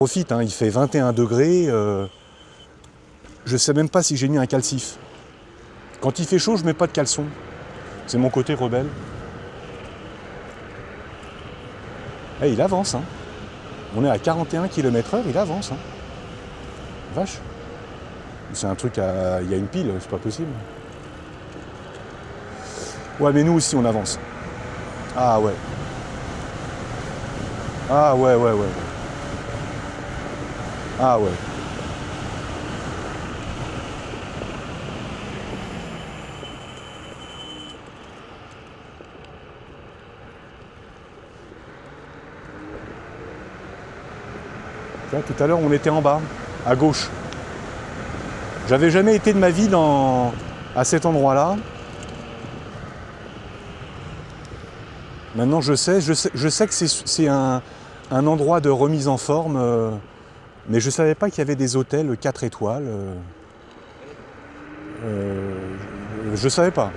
Profite, hein, il fait 21 degrés. Je sais même pas si j'ai mis un calcif. Quand il fait chaud, je mets pas de caleçon. C'est mon côté rebelle. Eh, il avance, hein. On est à 41 km/h, il avance, hein. Vache. C'est un truc à... Il y a une pile, c'est pas possible. Ouais, mais nous aussi, on avance. Ah ouais. Ah ouais, ouais, ouais. Ah ouais. Tu vois, tout à l'heure, on était en bas, à gauche. J'avais jamais été de ma vie à cet endroit-là. Maintenant, je sais que c'est un endroit de remise en forme, mais je savais pas qu'il y avait des hôtels 4 étoiles. Je savais pas.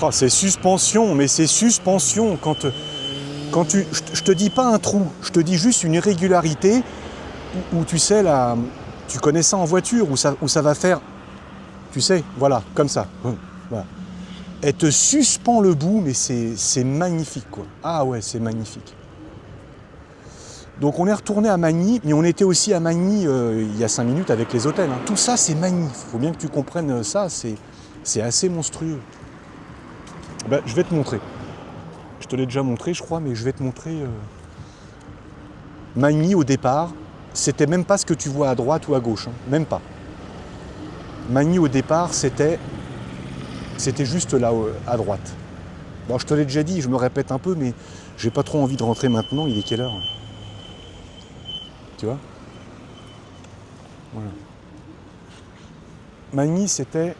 Oh, c'est suspension, mais c'est suspension. Je te dis pas un trou, je te dis juste une irrégularité où tu sais, là, tu connais ça en voiture, où ça va faire, tu sais, voilà, comme ça. Voilà. Elle te suspend le bout, mais c'est magnifique, quoi. Ah ouais, c'est magnifique. Donc on est retourné à Magny, mais on était aussi à Magny il y a 5 minutes avec les hôtels, hein. Tout ça, c'est Magny. Il faut bien que tu comprennes ça, c'est assez monstrueux. Ben, je vais te montrer. Je te l'ai déjà montré, je crois, mais je vais te montrer. Magny, au départ, c'était même pas ce que tu vois à droite ou à gauche, hein. Même pas. Magny, au départ, c'était juste là, à droite. Bon, je te l'ai déjà dit, je me répète un peu, mais j'ai pas trop envie de rentrer maintenant. Il est quelle heure? Tu vois? Voilà. Magny, c'était...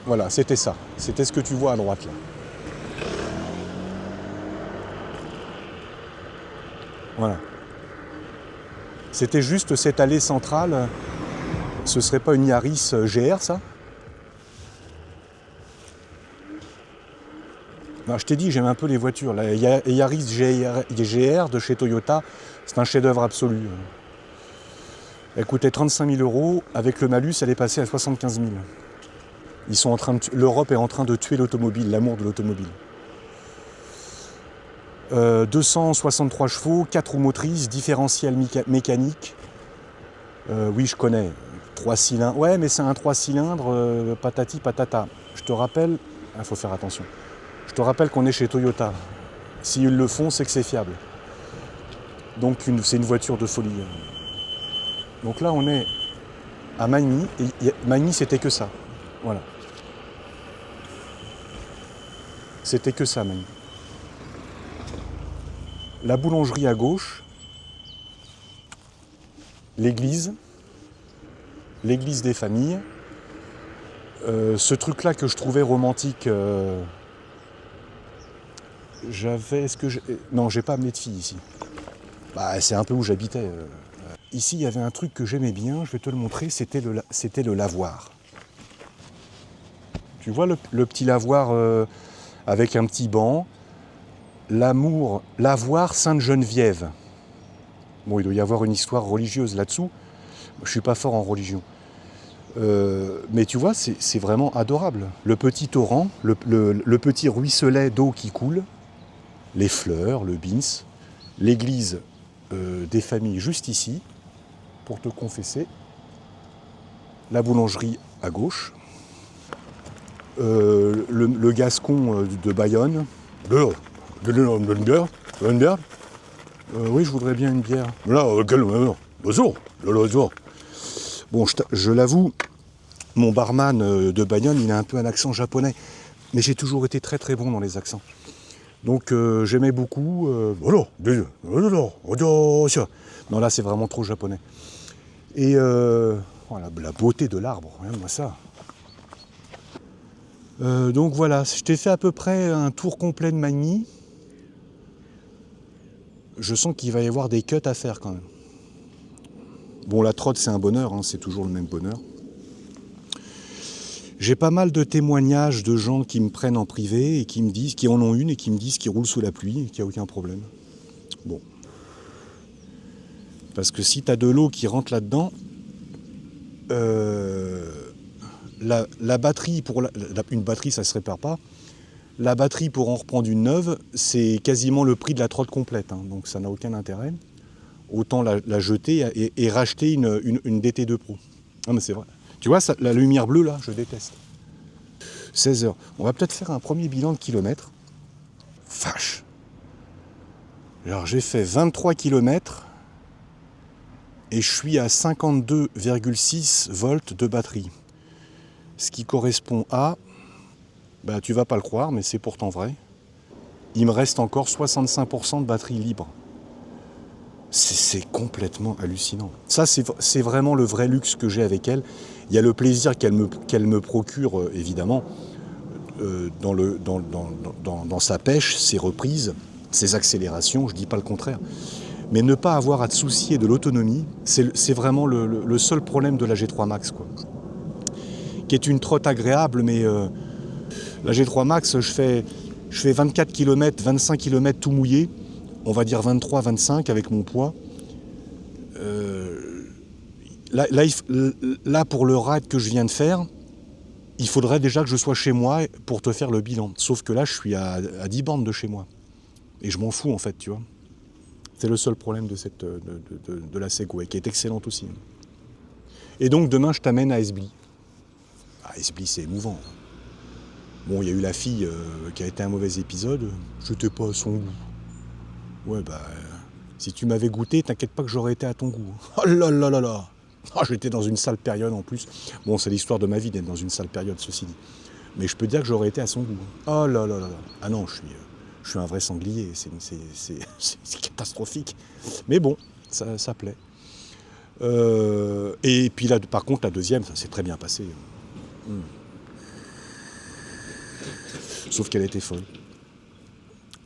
Voilà, c'était ça. C'était ce que tu vois à droite, là. Voilà. C'était juste cette allée centrale. Ce serait pas une Yaris GR, ça? Non, je t'ai dit, j'aime un peu les voitures. La Yaris GR de chez Toyota, c'est un chef-d'œuvre absolu. Elle coûtait 35 000 €. Avec le malus, elle est passée à 75 000. L'Europe est en train de tuer l'automobile, l'amour de l'automobile. 263 chevaux, 4 roues motrices, différentiel mécanique. Oui, je connais. 3 cylindres. Ouais, mais c'est un 3 cylindres, patati patata. Je te rappelle, il faut faire attention. Je te rappelle qu'on est chez Toyota. S'ils le font, c'est que c'est fiable. Donc c'est une voiture de folie. Donc là, on est à Magny. Et Magny, c'était que ça. Voilà. C'était que ça, Magny. La boulangerie à gauche. L'église des familles. Ce truc-là que je trouvais romantique, non, j'ai pas amené de fille ici. Bah, c'est un peu où j'habitais. Ici, il y avait un truc que j'aimais bien, je vais te le montrer, c'était le lavoir. Tu vois le petit lavoir avec un petit banc. Lavoir Sainte-Geneviève. Bon, il doit y avoir une histoire religieuse là-dessous. Je suis pas fort en religion. Mais tu vois, c'est vraiment adorable. Le petit torrent, le petit ruisselet d'eau qui coule, les fleurs, le beans, l'église des familles juste ici, pour te confesser, la boulangerie à gauche, le Gascon de Bayonne. Oui, je voudrais bien une bière. Bon, je l'avoue, mon barman de Bayonne, il a un peu un accent japonais. Mais j'ai toujours été très très bon dans les accents. Donc j'aimais beaucoup. Non, là c'est vraiment trop japonais. Et voilà, la beauté de l'arbre, regarde-moi ça. Donc voilà, je t'ai fait à peu près un tour complet de Magny. Je sens qu'il va y avoir des cuts à faire quand même. Bon, la trotte, c'est un bonheur, hein, c'est toujours le même bonheur. J'ai pas mal de témoignages de gens qui me prennent en privé et qui me disent, qui en ont une et qui me disent qu'ils roulent sous la pluie et qu'il n'y a aucun problème. Bon. Parce que si tu as de l'eau qui rentre là-dedans, la batterie, une batterie, ça ne se répare pas. La batterie, pour en reprendre une neuve, c'est quasiment le prix de la trotte complète. Hein, donc ça n'a aucun intérêt. Autant la jeter et racheter une DT2 Pro. Non mais c'est vrai. Tu vois, la lumière bleue là, je déteste. 16 heures. On va peut-être faire un premier bilan de kilomètres. Vache. Alors j'ai fait 23 km et je suis à 52,6 volts de batterie. Ce qui correspond à, bah tu vas pas le croire, mais c'est pourtant vrai, il me reste encore 65% de batterie libre. C'est complètement hallucinant. Ça, c'est vraiment le vrai luxe que j'ai avec elle. Il y a le plaisir qu'elle me procure, évidemment, dans sa pêche, ses reprises, ses accélérations, je ne dis pas le contraire. Mais ne pas avoir à te soucier de l'autonomie, c'est vraiment le seul problème de la G3 Max, quoi. Qui est une trotte agréable, mais la G3 Max, je fais 24 km, 25 km tout mouillé, on va dire 23, 25 avec mon poids. Là, pour le ride que je viens de faire, il faudrait déjà que je sois chez moi pour te faire le bilan. Sauf que là, je suis à 10 bornes de chez moi. Et je m'en fous, en fait, tu vois. C'est le seul problème de la Segway, qui est excellente aussi. Et donc, demain, je t'amène à Esbly. Ah, Esbly, c'est émouvant. Bon, il y a eu la fille qui a été un mauvais épisode. J'étais pas à son goût. Ouais, bah, si tu m'avais goûté, t'inquiète pas que j'aurais été à ton goût. Oh là là là là. Oh, j'étais dans une sale période en plus. Bon, c'est l'histoire de ma vie d'être dans une sale période, ceci dit. Mais je peux dire que j'aurais été à son goût. Oh là là là là. Ah non, je suis un vrai sanglier. C'est catastrophique. Mais bon, ça plaît. Et puis là, par contre, la deuxième, ça s'est très bien passé. Sauf qu'elle était folle.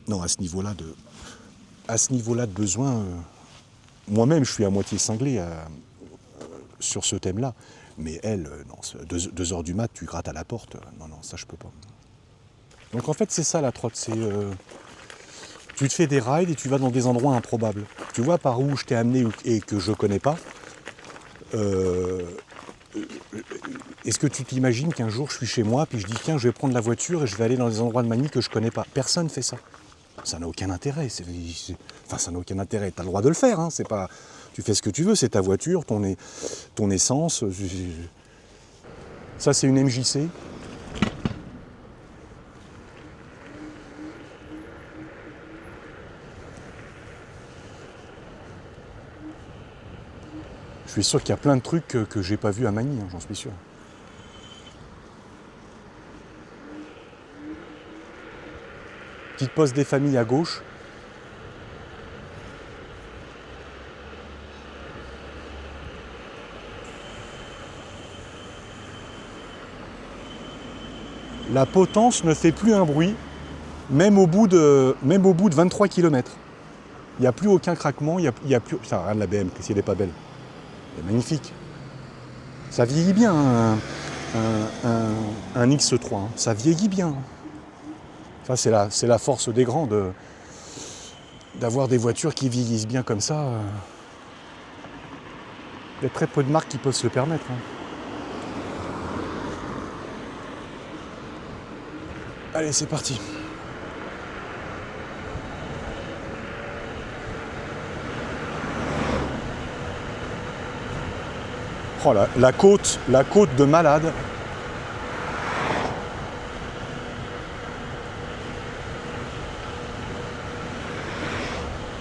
Non, à ce niveau-là de besoin, moi-même, je suis à moitié cinglé sur ce thème-là. Mais elle, non, 2 heures du mat, tu grattes à la porte. Non, ça, je peux pas. Donc en fait, c'est ça la trotte. C'est tu te fais des rides et tu vas dans des endroits improbables. Tu vois par où je t'ai amené et que je connais pas. Est-ce que tu t'imagines qu'un jour je suis chez moi puis je dis tiens, je vais prendre la voiture et je vais aller dans des endroits de Manille que je connais pas. Personne fait ça. Ça n'a aucun intérêt. Enfin, ça n'a aucun intérêt. Tu as le droit de le faire. Hein. C'est pas, tu fais ce que tu veux. C'est ta voiture, ton essence. Ça, c'est une MJC. Je suis sûr qu'il y a plein de trucs que j'ai pas vus à Manille, hein, j'en suis sûr. Petite poste des familles à gauche. La potence ne fait plus un bruit, même au bout de 23 km. Il n'y a plus aucun craquement, il y a plus... Putain, regarde la BM, si elle n'est pas belle. Elle est magnifique. Ça vieillit bien, un X3. Hein. Ça vieillit bien. Ça, c'est la force des grands d'avoir des voitures qui vieillissent bien comme ça. Il y a très peu de marques qui peuvent se le permettre. Hein. Allez, c'est parti. Oh, la côte de malade.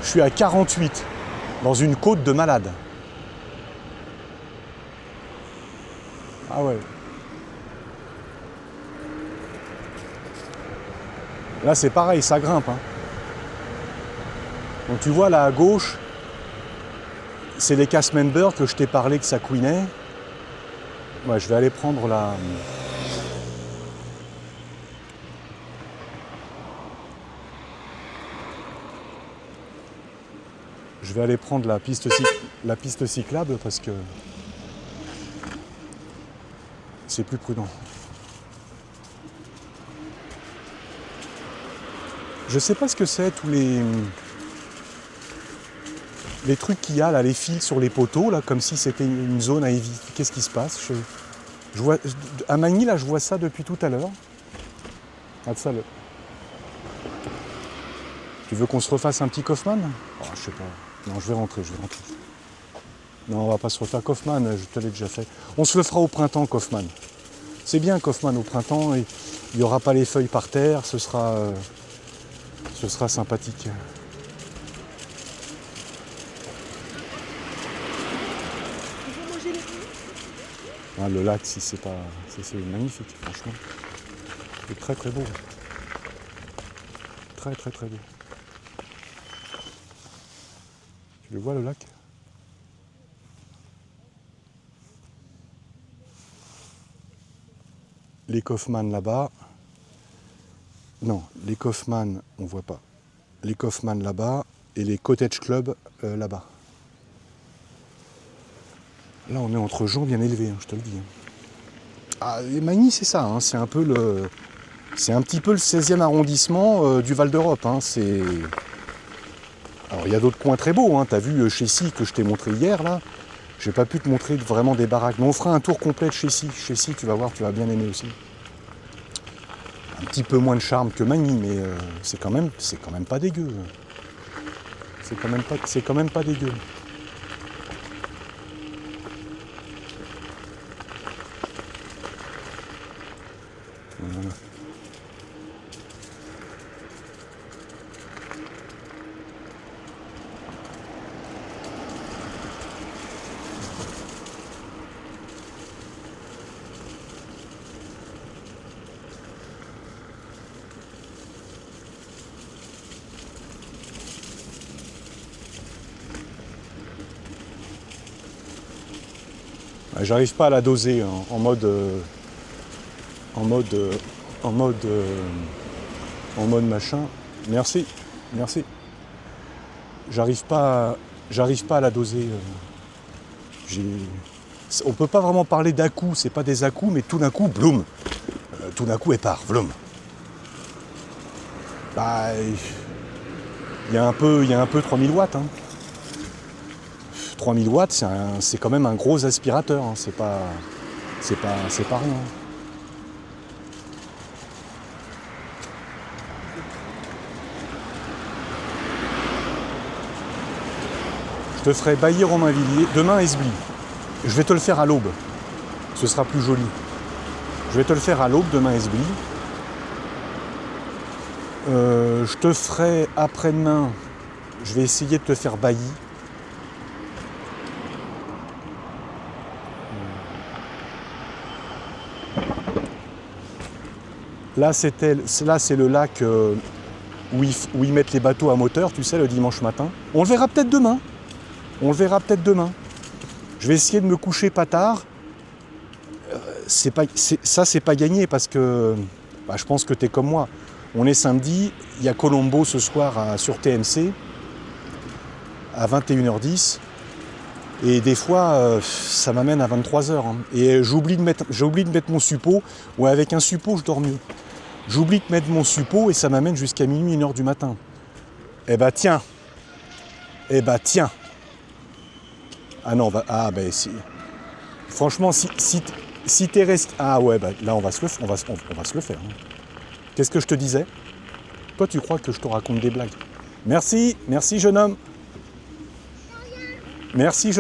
Je suis à 48 dans une côte de malade. Ah ouais. Là c'est pareil, ça grimpe. Hein. Donc tu vois là à gauche, c'est les Castmember que je t'ai parlé que ça couinait. Ouais, je vais aller prendre la... Je Je vais aller prendre la piste cyclable parce que c'est plus prudent. Je sais pas ce que c'est, tous les trucs qu'il y a là, les fils sur les poteaux, là, comme si c'était une zone à éviter. Qu'est-ce qui se passe? Je vois, à Magny, là, je vois ça depuis tout à l'heure. Regarde ça, Tu veux qu'on se refasse un petit Kaufmann? Oh, je sais pas. Non, je vais rentrer. Non, on va pas se refaire Kaufmann, je te l'ai déjà fait. On se le fera au printemps, Kaufmann. C'est bien, Kaufmann, au printemps. Il n'y aura pas les feuilles par terre, ce sera sympathique. Ah, le lac, si c'est magnifique, franchement. C'est très très beau. Très très très beau. Tu le vois, le lac? Les Kaufmann là-bas. Non, les Kaufmann, on voit pas. Les Kaufmann là-bas et les Cottage Club là-bas. Là, on est entre gens bien élevés, hein, je te le dis. Ah, et Magny, c'est ça, hein, c'est un petit peu le 16e arrondissement du Val d'Europe. Hein, Alors, il y a d'autres coins très beaux. Hein, tu as vu Chessy que je t'ai montré hier, là. J'ai pas pu te montrer vraiment des baraques. Mais on fera un tour complet de Chessy. Chessy, tu vas voir, tu vas bien aimer aussi. Un petit peu moins de charme que Magny, mais c'est quand même pas dégueu. C'est quand même pas dégueu. Voilà. J'arrive pas à la doser hein, en mode machin. Merci. J'arrive pas à la doser. On peut pas vraiment parler d'à-coups, c'est pas des à-coups, mais tout d'un coup, bloum. Tout d'un coup, elle part, bloum. Bah, il y a un peu 3000 watts. Hein. 3000 watts, c'est quand même un gros aspirateur. Hein. C'est pas rien. Je te ferai Bailly-Romainvilliers, demain Esbly. Je vais te le faire à l'aube. Ce sera plus joli. Je vais te le faire à l'aube, demain Esbly. Je te ferai après-demain, je vais essayer de te faire Bailly. Là, c'est le lac où ils mettent les bateaux à moteur, tu sais, le dimanche matin. On le verra peut-être demain. Je vais essayer de me coucher pas tard. C'est pas gagné parce que je pense que tu es comme moi. On est samedi, il y a Colombo ce soir sur TMC à 21h10. Et des fois, ça m'amène à 23h. Hein. Et j'oublie de mettre mon suppôt. Ouais, avec un suppôt, je dors mieux. J'oublie de mettre mon suppôt et ça m'amène jusqu'à minuit, 1h du matin. Eh bah tiens. Ah non, si. Franchement, si t'es resté... Ah ouais, là on va se le faire. Hein. Qu'est-ce que je te disais? Toi, tu crois que je te raconte des blagues? Merci jeune homme. Merci. Ils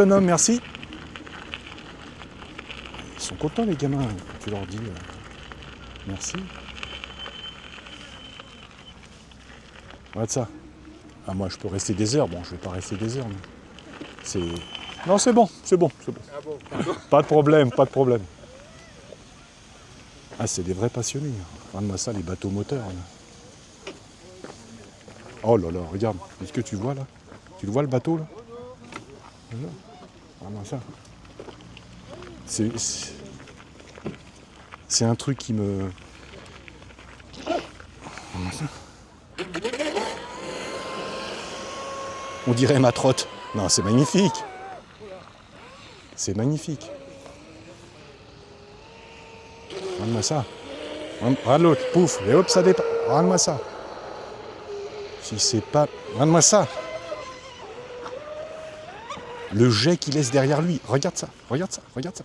sont contents les gamins, tu leur dis merci. Regarde ça. Ah, moi je peux rester des heures, bon je vais pas rester des heures, mais c'est... Non c'est bon. Ah bon, pas de problème. Ah c'est des vrais passionnés. Regarde-moi ça, les bateaux moteurs. Là. Oh là là, regarde, est-ce que tu vois là? Tu le vois le bateau là? Regarde-moi ça. C'est un truc qui me... On dirait ma trotte. Non, c'est magnifique. C'est magnifique. Regarde-moi ça. Regarde l'autre, pouf, et hop, ça dépasse. Regarde-moi ça. Si c'est pas... Regarde-moi ça. Le jet qu'il laisse derrière lui. Regarde ça, regarde ça, regarde ça.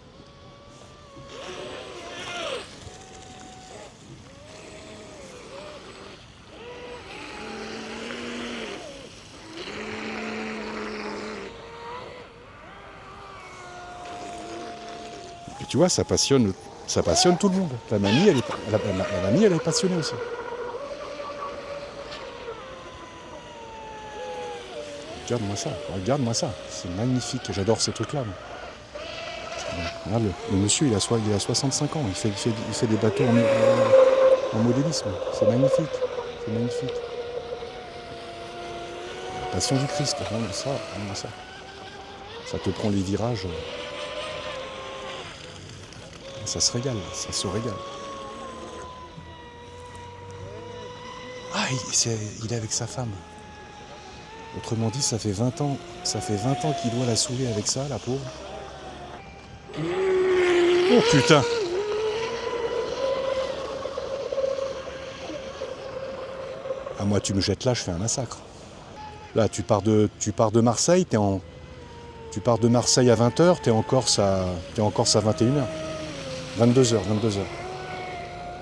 Et tu vois, ça passionne tout le monde. La mamie, elle est passionnée aussi. Regarde-moi ça. C'est magnifique, j'adore ces trucs-là. Regarde, le monsieur, il a 65 ans, il fait des bateaux en modélisme. C'est magnifique. La passion du Christ, regarde ça. Ça te prend les virages. Ça se régale. Ah, il est avec sa femme. Autrement dit, ça fait 20 ans qu'il doit la saouler avec ça, la pauvre. Oh putain! Ah, moi, tu me jettes là, je fais un massacre. Là, tu pars de Marseille, tu pars de Marseille à 20h, t'es en Corse à 21h. 22h.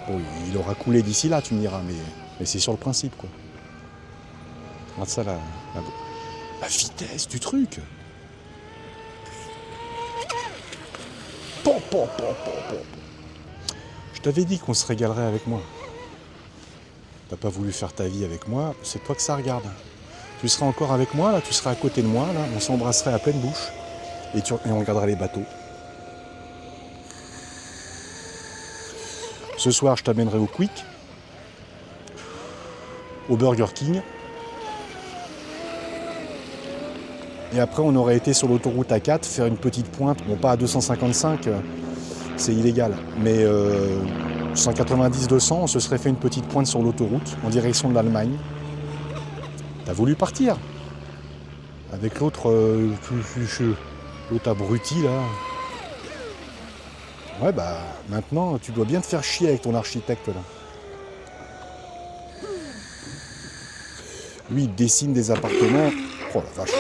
Bon, il aura coulé d'ici là, tu me diras, mais c'est sur le principe, quoi. Regarde ça, la vitesse du truc. Je t'avais dit qu'on se régalerait avec moi. T'as pas voulu faire ta vie avec moi, c'est toi que ça regarde. Tu seras encore avec moi, là, tu seras à côté de moi, là, on s'embrasserait à pleine bouche, et on regarderait les bateaux. Ce soir, je t'amènerai au Quick, au Burger King. Et après, on aurait été sur l'autoroute A4, faire une petite pointe. Bon, pas à 255, c'est illégal. Mais 190-200, on se serait fait une petite pointe sur l'autoroute, en direction de l'Allemagne. T'as voulu partir. Avec l'autre abruti, là. Ouais, bah, maintenant, tu dois bien te faire chier avec ton architecte, là. Lui, il dessine des appartements. Oh la vache.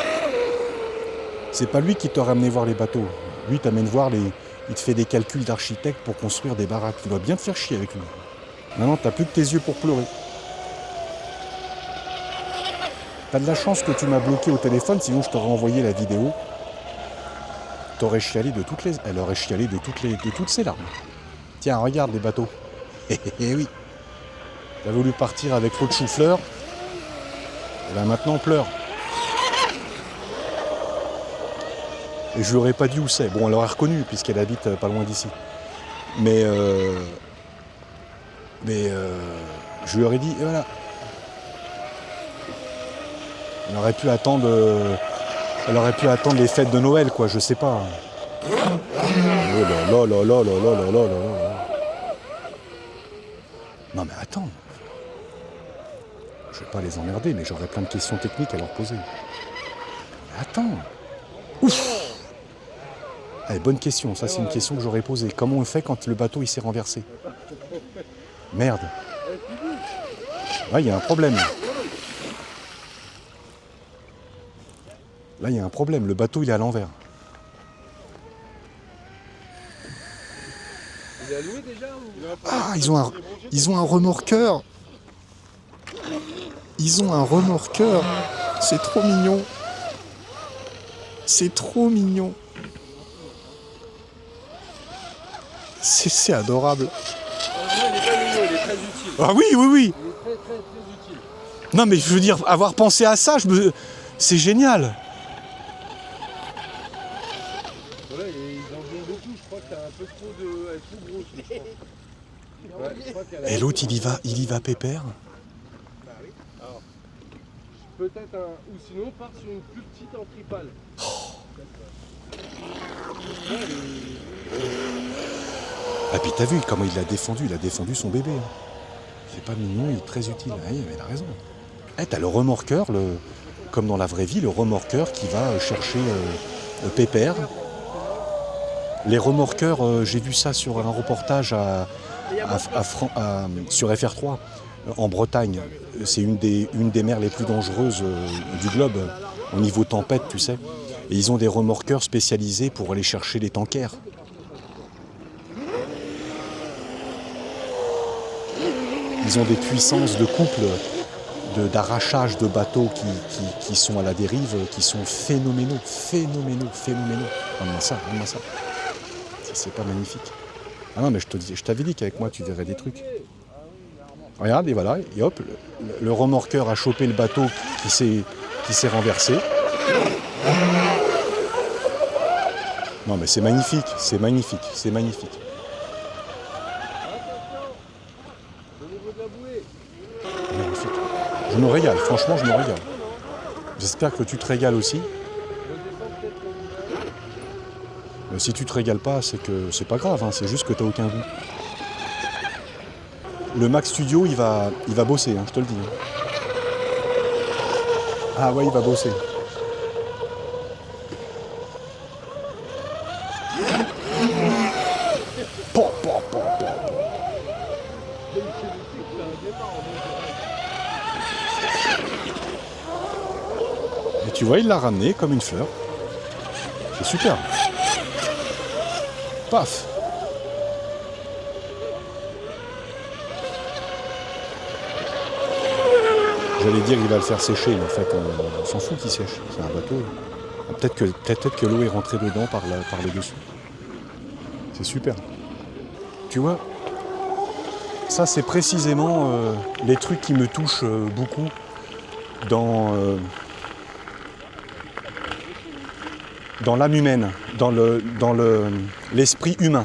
C'est pas lui qui t'a ramené voir les bateaux. Lui, il t'amène voir il te fait des calculs d'architecte pour construire des baraques. Tu dois bien te faire chier avec lui. Maintenant, t'as plus que tes yeux pour pleurer. T'as de la chance que tu m'as bloqué au téléphone, sinon je t'aurais envoyé la vidéo. T'aurais chialé de toutes les... Elle aurait chialé de toutes ses larmes. Tiens, regarde les bateaux. Eh oui. T'as voulu partir avec l'autre chou-fleur. Et ben maintenant, pleure. Et je lui aurais pas dit où c'est. Bon, elle aurait reconnu, puisqu'elle habite pas loin d'ici. Mais je lui aurais dit, et voilà. Elle aurait pu attendre les fêtes de Noël, quoi, je sais pas. Oh là là là là là là là là là. Non mais attends. Je vais pas les emmerder, mais j'aurais plein de questions techniques à leur poser. Attends. Ouf. Allez, bonne question, ça c'est une question que j'aurais posée. Comment on fait quand le bateau il s'est renversé? Merde. Là, il y a un problème. Là, il y a un problème. Le bateau, il est à l'envers. Il est alloué déjà ou... Ah, ils ont un remorqueur. Ils ont un remorqueur. C'est trop mignon. C'est trop mignon. C'est adorable. Il est pas mignon, il est très utile. Ah oui, oui, oui. Il est très utile. Non, mais je veux dire, avoir pensé à ça, c'est génial. Voilà, ils en ont beaucoup, je crois que t'as un peu trop de... Elle est trop grosse, je crois. Ouais, je crois qu'elle a... Et l'autre, il y va pépère. Bah oui. Alors, peut-être un... Ou sinon, on part sur une plus petite en tripale. Ah, puis t'as vu comment il l'a défendu. Il a défendu son bébé. C'est pas mignon, il est très utile. Ah, oui, mais il a raison. Eh, t'as le remorqueur, comme dans la vraie vie, le remorqueur qui va chercher Pépère. Les remorqueurs, j'ai vu ça sur un reportage sur FR3 en Bretagne. C'est une des mers les plus dangereuses du globe au niveau tempête, tu sais. Et ils ont des remorqueurs spécialisés pour aller chercher les tankers. Ils ont des puissances de couple, d'arrachage de bateaux qui sont à la dérive, qui sont phénoménaux. Regarde-moi ça. C'est pas magnifique. Ah non, mais je t'avais dit qu'avec moi tu verrais des trucs. Regarde, et voilà, et hop, le remorqueur a chopé le bateau qui s'est renversé. Non mais c'est magnifique. Magnifique. Je me régale, franchement je me régale. J'espère que tu te régales aussi. Si tu te régales pas, c'est que c'est pas grave, hein, c'est juste que t'as aucun goût. Le Mac Studio, il va bosser, hein, je te le dis. Ah ouais, il va bosser. Et tu vois, il l'a ramené comme une fleur. C'est super. Paf. J'allais dire qu'il va le faire sécher, mais en fait, on s'en fout qu'il sèche. C'est un bateau. Peut-être que l'eau est rentrée dedans par le dessus. C'est super. Tu vois, ça c'est précisément les trucs qui me touchent beaucoup dans l'âme humaine, dans l'esprit humain.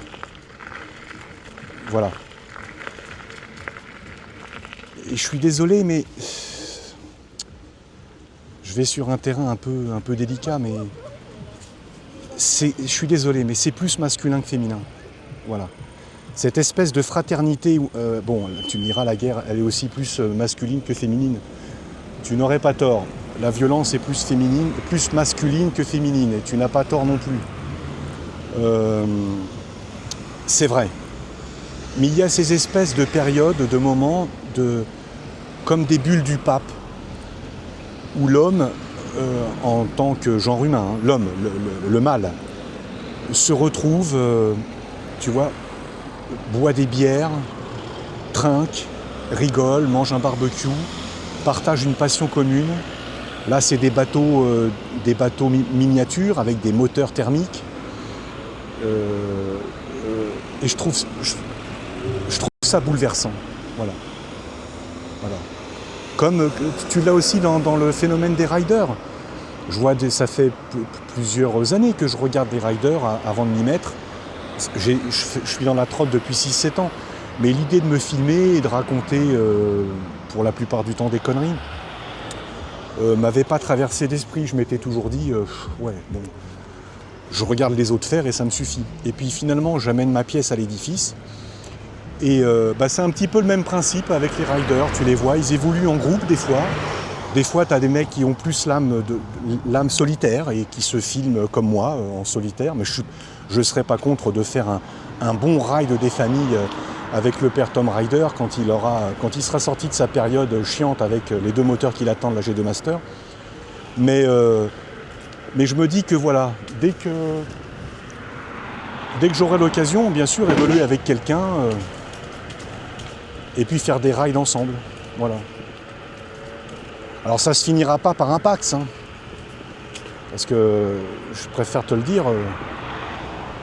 Voilà. Et je suis désolé, mais je vais sur un terrain un peu délicat, mais je suis désolé, mais c'est plus masculin que féminin. Voilà. Cette espèce de fraternité, bon, tu me diras, la guerre, elle est aussi plus masculine que féminine. Tu n'aurais pas tort. La violence est plus masculine que féminine, et tu n'as pas tort non plus. C'est vrai. Mais il y a ces espèces de périodes, de moments, comme des bulles du pape, où l'homme, en tant que genre humain, hein, l'homme, le mâle, se retrouve, tu vois, boit des bières, trinque, rigole, mange un barbecue, partage une passion commune. Là, c'est des bateaux miniatures avec des moteurs thermiques. Et je trouve ça bouleversant. Voilà. Comme tu l'as aussi dans le phénomène des riders. Ça fait plusieurs années que je regarde des riders avant de m'y mettre. Je suis dans la trotte depuis 6-7 ans. Mais l'idée de me filmer et de raconter, pour la plupart du temps, des conneries, m'avait pas traversé d'esprit. Je m'étais toujours dit, ouais, bon, je regarde les autres faire et ça me suffit. Et puis finalement, j'amène ma pièce à l'édifice. Et c'est un petit peu le même principe avec les riders. Tu les vois, ils évoluent en groupe des fois. Des fois, tu as des mecs qui ont plus l'âme solitaire et qui se filment comme moi, en solitaire. Mais je ne serais pas contre de faire un bon ride des familles avec le père Tom Rider quand il sera sorti de sa période chiante avec les 2 moteurs qui l'attendent, la G2 Master. Mais je me dis que voilà, dès que j'aurai l'occasion, bien sûr, évoluer avec quelqu'un et puis faire des rides ensemble. Voilà. Alors ça se finira pas par un Pax, hein, parce que je préfère te le dire,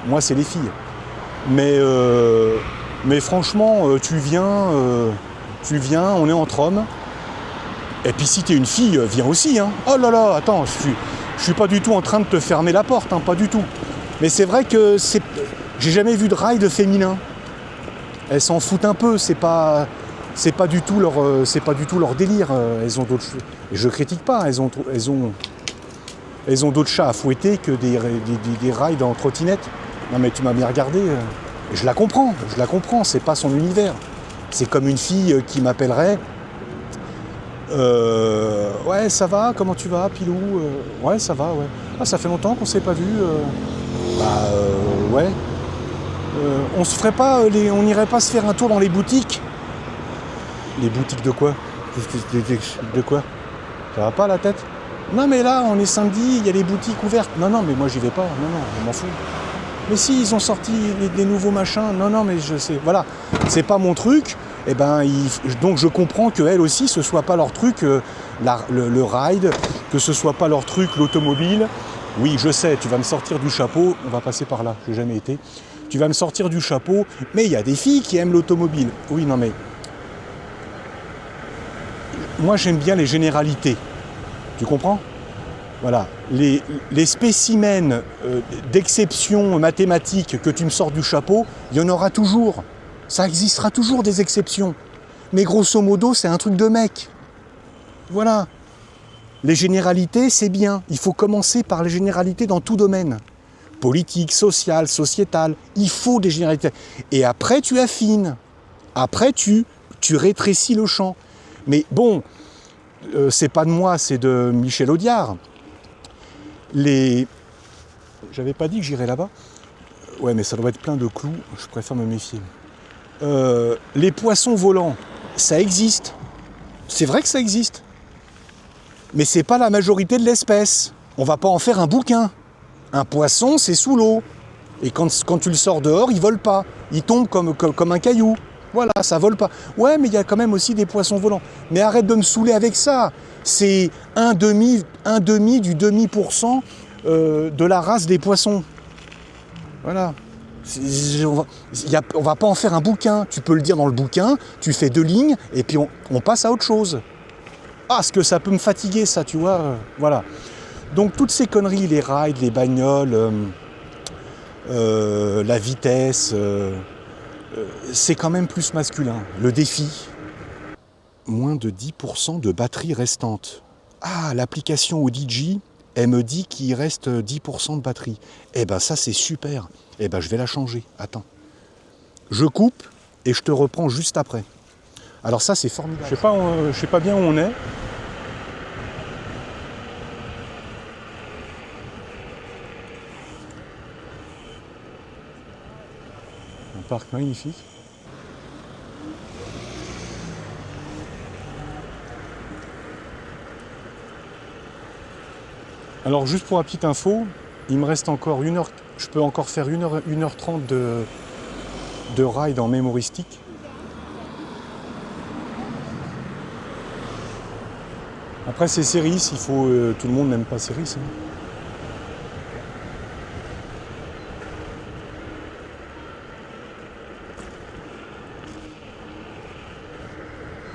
moi c'est les filles. Mais franchement, tu viens, on est entre hommes. Et puis si t'es une fille, viens aussi. Hein. Oh là là, attends, je suis pas du tout en train de te fermer la porte, hein, pas du tout. Mais c'est vrai que j'ai jamais vu de ride féminin. Elles s'en foutent un peu, c'est pas du tout leur délire. Elles ont d'autres. Et je critique pas, elles ont d'autres chats à fouetter que des rides en trottinette. Non mais tu m'as bien regardé. Je la comprends, c'est pas son univers. C'est comme une fille qui m'appellerait Ouais, ça va, comment tu vas, Pilou? Ouais, ça va, ouais. Ah, ça fait longtemps qu'on s'est pas vu. Ouais. On se ferait pas, on n'irait pas se faire un tour dans les boutiques? Les boutiques de quoi? De quoi? Ça va pas la tête? Non mais là, on est samedi, il y a les boutiques ouvertes. Non, non, mais moi j'y vais pas. Non, non, je m'en fous. Mais si, ils ont sorti des nouveaux machins. Non, non, mais je sais. Voilà, c'est pas mon truc. Et ben, donc je comprends qu'elles aussi, ce soit pas leur truc, le ride, que ce soit pas leur truc, l'automobile. Oui, je sais, tu vas me sortir du chapeau. On va passer par là, j'ai jamais été. Tu vas me sortir du chapeau. Mais il y a des filles qui aiment l'automobile. Oui, non mais... Moi, j'aime bien les généralités. Tu comprends? Voilà. Les spécimens d'exception mathématiques que tu me sors du chapeau, il y en aura toujours. Ça existera toujours des exceptions. Mais grosso modo, c'est un truc de mec. Voilà. Les généralités, c'est bien. Il faut commencer par les généralités dans tout domaine. Politique, social, sociétal. Il faut des généralités. Et après, tu affines. Après, tu rétrécis le champ. Mais bon, c'est pas de moi, c'est de Michel Audiard. J'avais pas dit que j'irais là-bas. Ouais, mais ça doit être plein de clous, je préfère me méfier. Les poissons volants, ça existe. C'est vrai que ça existe. Mais c'est pas la majorité de l'espèce. On va pas en faire un bouquin. Un poisson, c'est sous l'eau. Et quand tu le sors dehors, il vole pas. Il tombe comme un caillou. Voilà, ça vole pas. Ouais, mais il y a quand même aussi des poissons volants. Mais arrête de me saouler avec ça. C'est un demi du demi% de la race des poissons. Voilà. On va pas en faire un bouquin. Tu peux le dire dans le bouquin, tu fais 2 lignes, et puis on passe à autre chose. Ah, ce que ça peut me fatiguer, ça, tu vois. Voilà. Donc toutes ces conneries, les rides, les bagnoles, la vitesse... c'est quand même plus masculin. Le défi, moins de 10% de batterie restante. Ah, l'application Audigi, elle me dit qu'il reste 10% de batterie. Eh ben ça c'est super. Eh ben je vais la changer. Attends. Je coupe et je te reprends juste après. Alors ça c'est formidable. Je sais pas bien où on est. Un parc magnifique. Alors juste pour la petite info, il me reste encore 1 heure, je peux encore faire 1h30 de ride en mémoristique. Après c'est Céris, il faut, tout le monde n'aime pas Céris. Hein.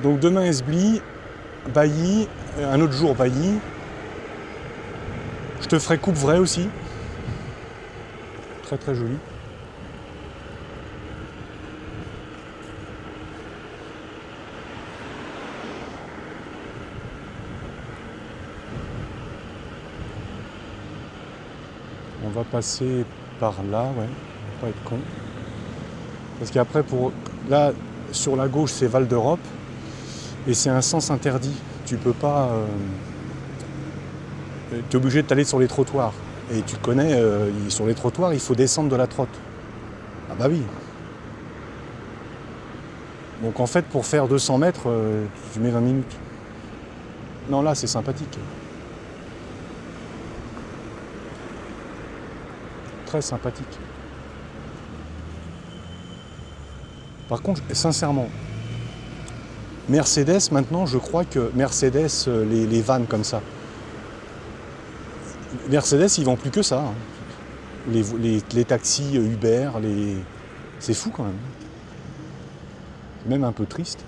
Donc demain Esbly, Bailly, un autre jour Bailly. Je te ferai coupe vraie aussi. Très très joli. On va passer par là, ouais. On va pas être con. Parce qu'après, là, sur la gauche, c'est Val d'Europe. Et c'est un sens interdit. Tu peux pas... tu es obligé de t'aller sur les trottoirs. Et tu connais, sur les trottoirs, il faut descendre de la trotte. Ah bah oui. Donc en fait, pour faire 200 mètres, tu mets 20 minutes. Non, là, c'est sympathique. Très sympathique. Par contre, sincèrement, Mercedes, maintenant, je crois que Mercedes, les vannes comme ça, Mercedes, ils vendent plus que ça. Hein. Les taxis Uber, c'est fou quand même. Même un peu triste.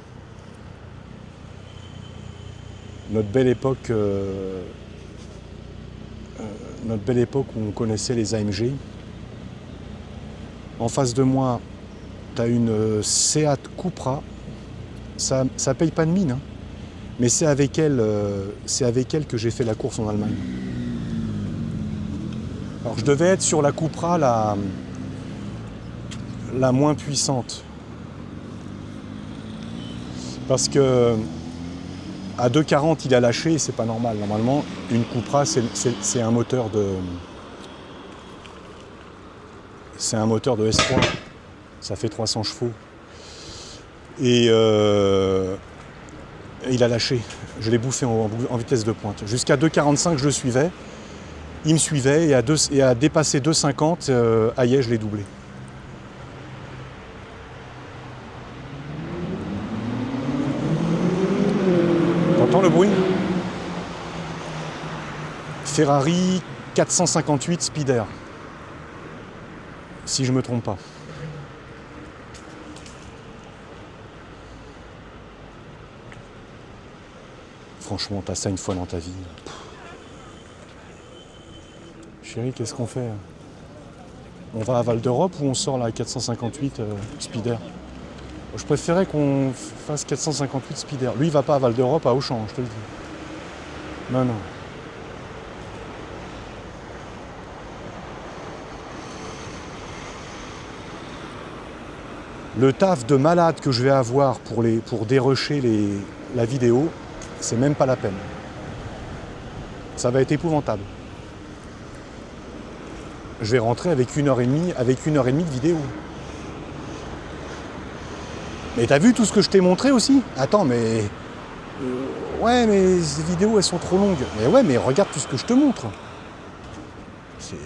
Notre belle époque où on connaissait les AMG. En face de moi, tu as une Seat Cupra. Ça paye pas de mine, hein. Mais c'est avec elle que j'ai fait la course en Allemagne. Alors je devais être sur la Cupra la moins puissante. Parce que À 2,40 il a lâché, c'est pas normal. Normalement, une Cupra, c'est un moteur de... C'est un moteur de S3. Ça fait 300 chevaux. Et il a lâché. Je l'ai bouffé en vitesse de pointe. Jusqu'à 2,45 je le suivais. Il me suivait et à dépasser 2,50, aïe, je l'ai doublé. T'entends le bruit? Ferrari 458 Spider. Si je me trompe pas. Franchement, t'as ça une fois dans ta vie. Chérie, qu'est-ce qu'on fait? On va à Val d'Europe ou on sort la 458 Spider? Je préférais qu'on fasse 458 Spider. Lui, il va pas à Val d'Europe, à Auchan, je te le dis. Non, non. Le taf de malade que je vais avoir pour dérusher la vidéo, c'est même pas la peine. Ça va être épouvantable. Je vais rentrer avec 1h30 de vidéo. Mais t'as vu tout ce que je t'ai montré aussi? Attends, mais... ouais, mais ces vidéos, elles sont trop longues. Mais ouais, mais regarde tout ce que je te montre. C'est...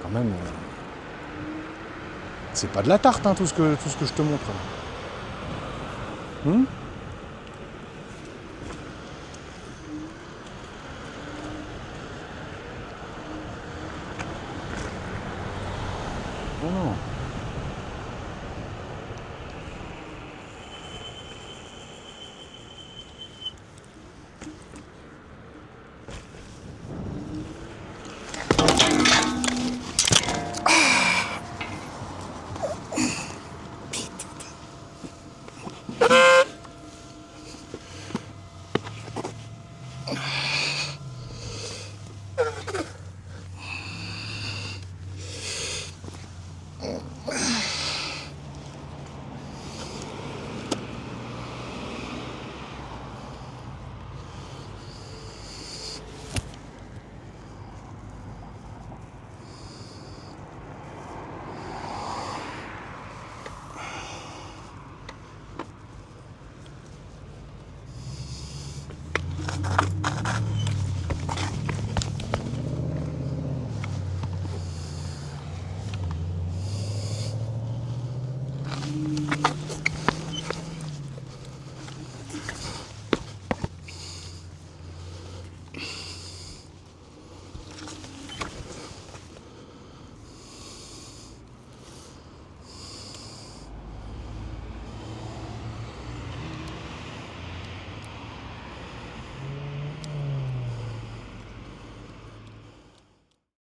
Quand même... c'est pas de la tarte, hein, tout ce que je te montre.